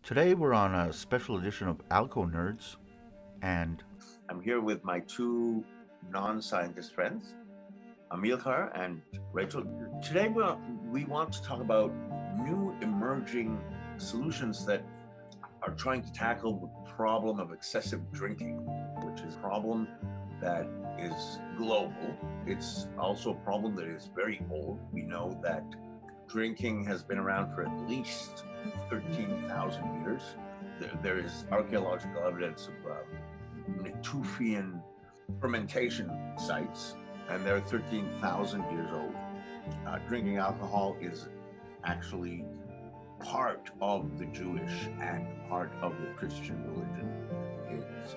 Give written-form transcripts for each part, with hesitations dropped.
Today we're on a special edition of AlcoNerds, and I'm here with my two non-scientist friends, Amilcar and Rachel. Today we want to talk about new emerging solutions that are trying to tackle the problem of excessive drinking, which is a problem that is global. It's also a problem that is very old. We know that drinking has been around for at least 13,000 years. There is archaeological evidence of Natufian fermentation sites, and they're 13,000 years old. Drinking alcohol is actually part of the Jewish and part of the Christian religion.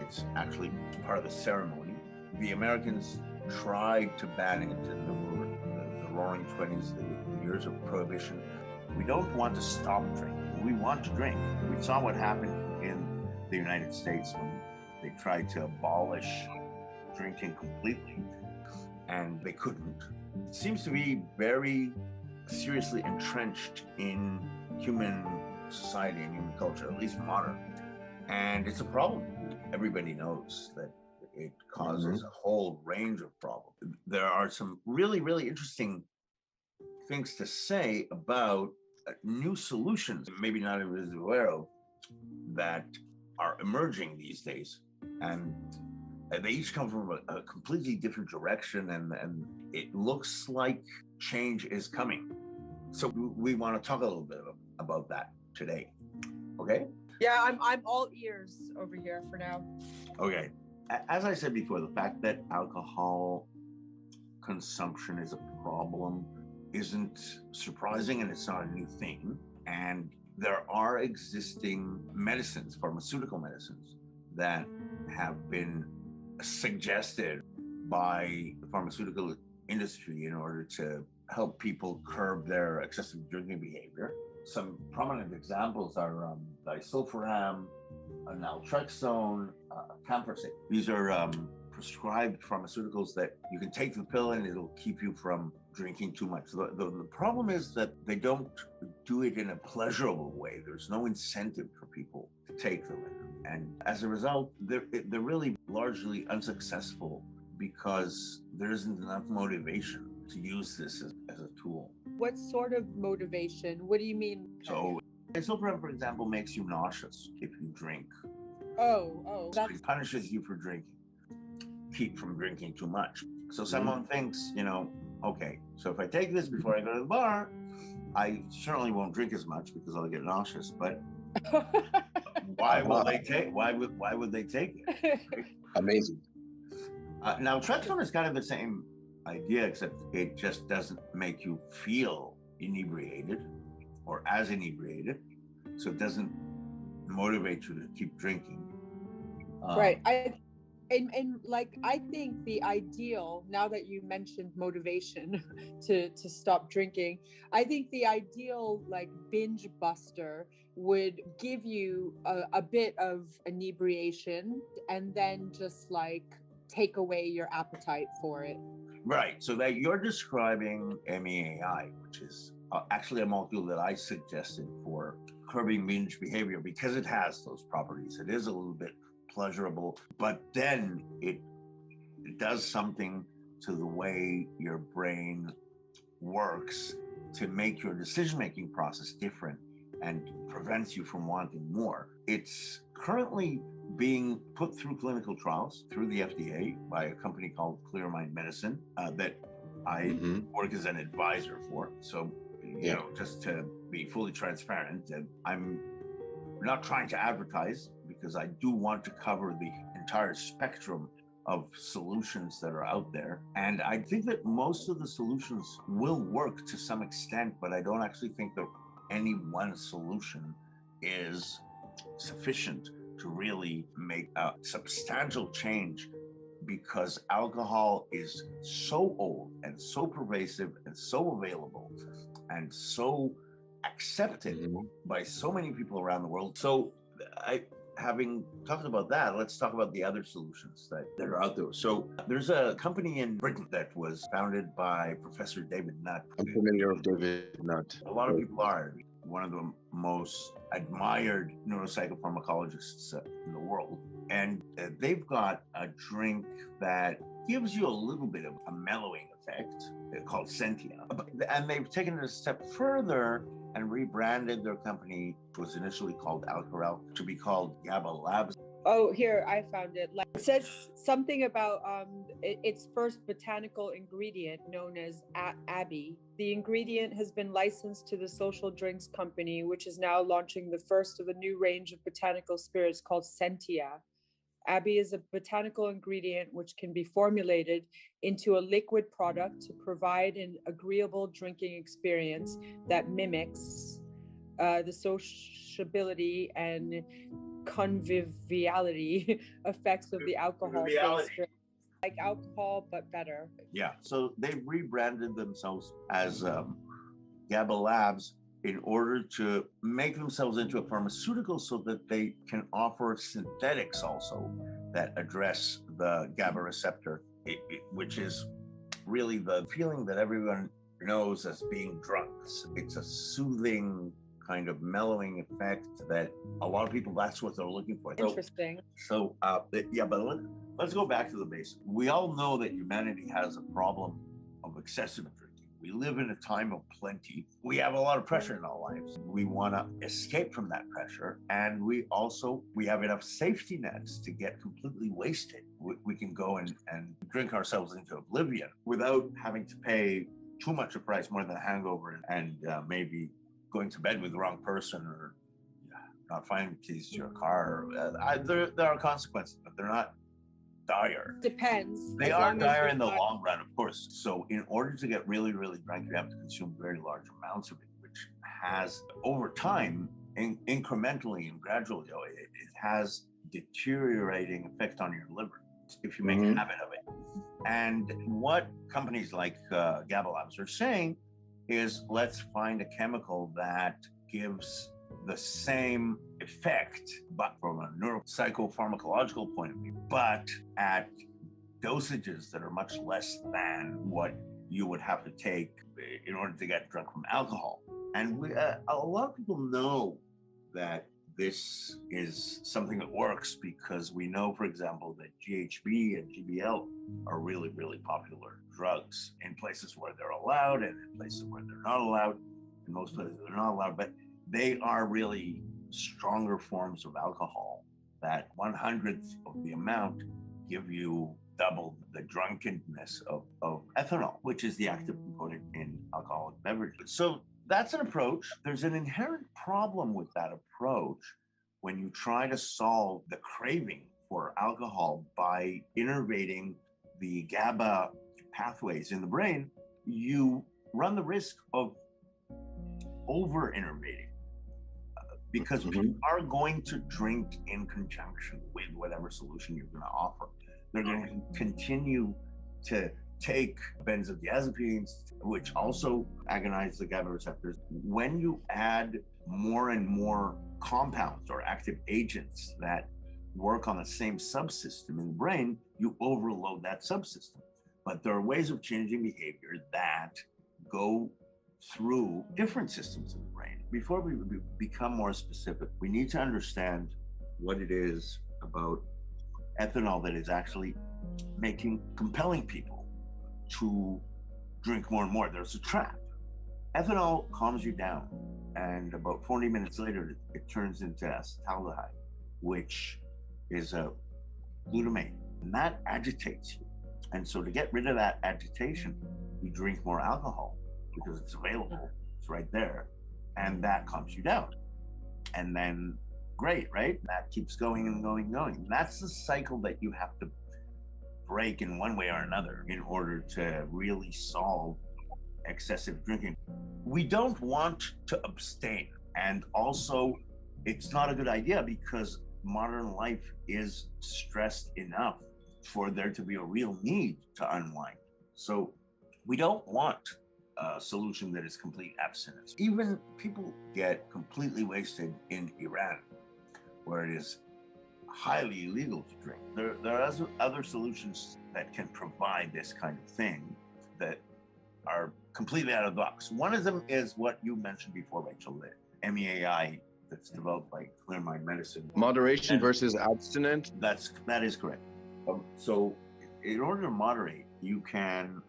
It's actually part of the ceremony. The Americans tried to ban it in the Roaring 20s, the years of Prohibition. We don't want to stop drinking. We want to drink. We saw what happened in the United States when they tried to abolish drinking completely, and they couldn't. It seems to be very seriously entrenched in human society and human culture, at least modern. And it's a problem. Everybody knows that it causes a whole range of problems. There are some really, really interesting things to say about new solutions, maybe not everybody's aware of, that are emerging these days. And they each come from a completely different direction, and it looks like change is coming. So we want to talk a little bit about that today. Okay? Yeah, I'm all ears over here for now. Okay. As I said before, the fact that alcohol consumption is a problem isn't surprising, and it's not a new thing. And there are existing medicines, pharmaceutical medicines, that have been suggested by the pharmaceutical industry in order to help people curb their excessive drinking behavior. Some prominent examples are disulfiram, naltrexone, camprosate. These are prescribed pharmaceuticals that you can take the pill and it'll keep you from drinking too much. The problem is that they don't do it in a pleasurable way. There's no incentive for people to take them. And as a result, they're really largely unsuccessful because there isn't enough motivation to use this as a tool. What sort of motivation? What do you mean? So, disulfiram, for example, makes you nauseous if you drink. Oh, So it punishes you for drinking. Keep from drinking too much. So someone thinks, okay, so if I take this before I go to the bar, I certainly won't drink as much because I'll get nauseous. But why would they take it? Amazing. Now, naltrexone is kind of the same idea, except it just doesn't make you feel inebriated or as inebriated, so it doesn't motivate you to keep drinking. Right. I think the ideal, now that you mentioned motivation to stop drinking, I think the ideal binge buster would give you a bit of inebriation and then just take away your appetite for it. Right. So that you're describing MEAI, which is actually a molecule that I suggested for curbing binge behavior because it has those properties. It is a little bit pleasurable, but then it does something to the way your brain works to make your decision-making process different and prevents you from wanting more. It's currently being put through clinical trials through the FDA by a company called ClearMind Medicine that I work as an advisor for. So, just to be fully transparent, I'm not trying to advertise because I do want to cover the entire spectrum of solutions that are out there. And I think that most of the solutions will work to some extent, but I don't actually think that any one solution is sufficient to really make a substantial change, because alcohol is so old and so pervasive and so available and so accepted by so many people around the world. So having talked about that, let's talk about the other solutions that are out there. So there's a company in Britain that was founded by Professor David Nutt. I'm familiar with David Nutt. A lot of people are. One of the most admired neuropsychopharmacologists in the world. And they've got a drink that gives you a little bit of a mellowing effect called Sentia. And they've taken it a step further and rebranded their company, which was initially called AlcoNerds, to be called GABA Labs. Oh, here, I found it. Like, it says something about its first botanical ingredient known as Abby. The ingredient has been licensed to the Social Drinks Company, which is now launching the first of a new range of botanical spirits called Sentia. Abby is a botanical ingredient which can be formulated into a liquid product to provide an agreeable drinking experience that mimics the sociability and conviviality effects of the alcohol-based drink, like alcohol but better. Yeah, so they've rebranded themselves as GABA Labs in order to make themselves into a pharmaceutical so that they can offer synthetics also that address the GABA receptor, which is really the feeling that everyone knows as being drunk. It's a soothing kind of mellowing effect that a lot of people, that's what they're looking for. Interesting. Yeah, but let's go back to the basics. We all know that humanity has a problem of excessive drinking. We live in a time of plenty. We have a lot of pressure in our lives. We want to escape from that pressure. And we have enough safety nets to get completely wasted. We can go and drink ourselves into oblivion without having to pay too much a price, more than a hangover, and maybe going to bed with the wrong person, or not finding the keys to your car. There are consequences, but they're not dire. Depends. They are dire in the long run, of course. So in order to get really, really drunk, you have to consume very large amounts of it, which has, over time, incrementally and gradually, it has deteriorating effect on your liver if you make a habit of it. And what companies like GABA Labs are saying is, let's find a chemical that gives the same effect, but from a neuropsychopharmacological point of view, but at dosages that are much less than what you would have to take in order to get drunk from alcohol. And a lot of people know that this is something that works because we know, for example, that GHB and GBL are really, really popular drugs in places where they're allowed and in places where they're not allowed. In most places they're not allowed, but they are really stronger forms of alcohol that 1/100th of the amount give you double the drunkenness of ethanol, which is the active component in alcoholic beverages. So that's an approach. There's an inherent problem with that approach when you try to solve the craving for alcohol by innervating the GABA pathways in the brain. You run the risk of over-innervating because people are going to drink in conjunction with whatever solution you're going to offer. They're going to continue to take benzodiazepines, which also agonize the GABA receptors. When you add more and more compounds or active agents that work on the same subsystem in the brain, you overload that subsystem. But there are ways of changing behavior that go through different systems in the brain. Before we become more specific, we need to understand what it is about ethanol that is actually compelling people to drink more and more. There's a trap. Ethanol calms you down, and about 40 minutes later, it turns into acetaldehyde, which is a glutamate, and that agitates you. And so to get rid of that agitation, you drink more alcohol because it's available, it's right there, and that calms you down. And then, great, right? That keeps going and going and going. And that's the cycle that you have to break in one way or another in order to really solve excessive drinking. We don't want to abstain. And also, it's not a good idea because modern life is stressed enough for there to be a real need to unwind. So we don't want a solution that is complete abstinence. Even people get completely wasted in Iran, where it is highly illegal to drink. There are other solutions that can provide this kind of thing that are completely out of the box. One of them is what you mentioned before, Rachel, MEAI that's developed by ClearMind Medicine. Moderation And versus abstinent. that is correct. So in order to moderate, you can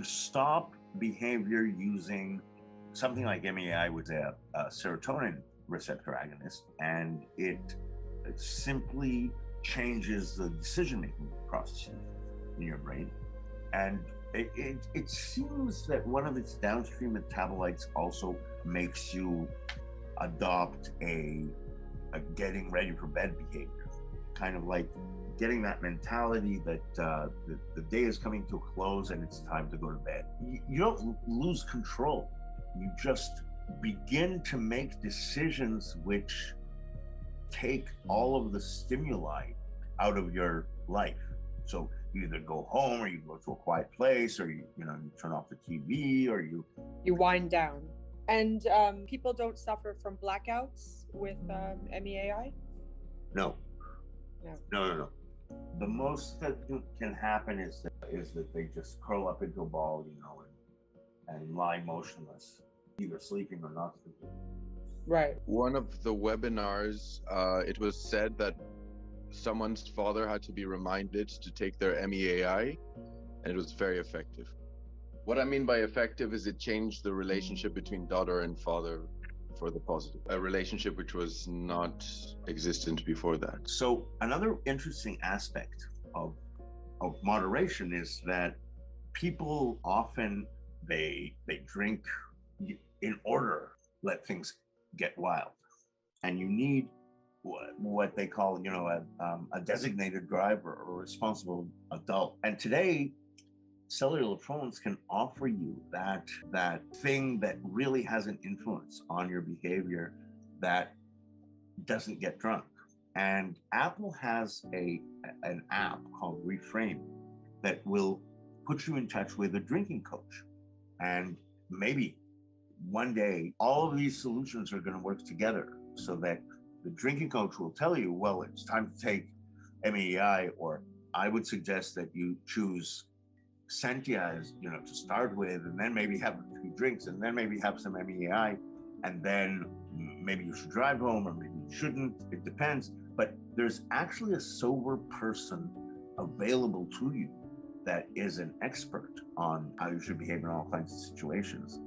stop behavior using something like MEAI with a serotonin receptor agonist, and it simply changes the decision-making process in your brain. And it seems that one of its downstream metabolites also makes you adopt a getting ready for bed behavior, kind of like getting that mentality that the day is coming to a close and it's time to go to bed. You don't lose control. You just begin to make decisions which take all of the stimuli out of your life. So you either go home or you go to a quiet place, or you turn off the TV, or you wind down. And people don't suffer from blackouts with MEAI? No. The most that can happen is that they just curl up into a ball, and lie motionless, either sleeping or not sleeping. Right. One of the webinars, it was said that someone's father had to be reminded to take their MEAI, and it was very effective. What I mean by effective is it changed the relationship between daughter and father for the positive, a relationship which was not existent before that. So another interesting aspect of moderation is that people often they drink in order to let things get wild, and you need what they call a designated driver or responsible adult. And today cellular phones can offer you that thing that really has an influence on your behavior that doesn't get drunk. And Apple has an app called Reframe that will put you in touch with a drinking coach. And maybe one day all of these solutions are going to work together so that the drinking coach will tell you, well, it's time to take MEAI, or I would suggest that you choose Sentia as, to start with, and then maybe have a few drinks, and then maybe have some MEAI, and then maybe you should drive home, or maybe you shouldn't. It depends. But there's actually a sober person available to you that is an expert on how you should behave in all kinds of situations.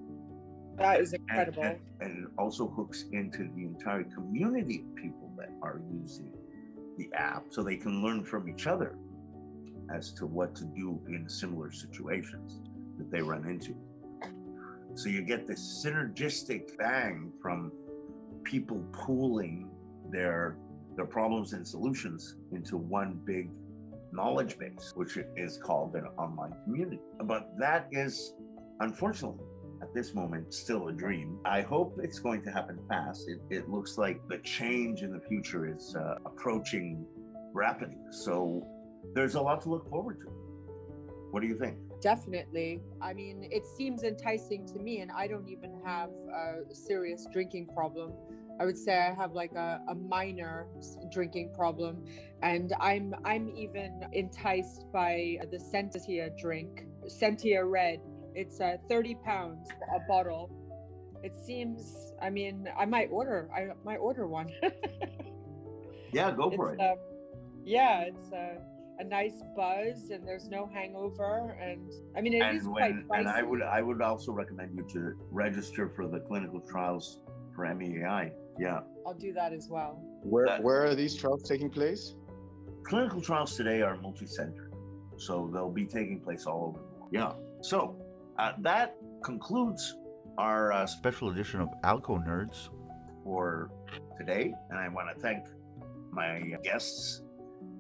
That is incredible. And it also hooks into the entire community of people that are using the app, so they can learn from each other as to what to do in similar situations that they run into. So you get this synergistic bang from people pooling their problems and solutions into one big knowledge base, which is called an online community. But that is, unfortunately, at this moment, still a dream. I hope it's going to happen fast. It looks like the change in the future is approaching rapidly. So there's a lot to look forward to. What do you think? Definitely. I mean, it seems enticing to me, and I don't even have a serious drinking problem. I would say I have like a minor drinking problem, and I'm even enticed by the Sentia drink, Sentia Red. It's 30 pounds a bottle. It seems, I mean, I might order one. Yeah, go for it. It's a nice buzz, and there's no hangover, and I mean is quite pricey. And I would also recommend you to register for the clinical trials for MEAI. Yeah, I'll do that as well. Where are these trials taking place? Clinical trials today are multi-centered, so they'll be taking place all over the world. Yeah. So that concludes our special edition of AlcoNerds for today, and I want to thank my guests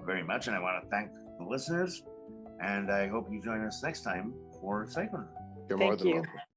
very much, and I want to thank the listeners, and I hope you join us next time for Cyclone. You're more Thank than you. welcome.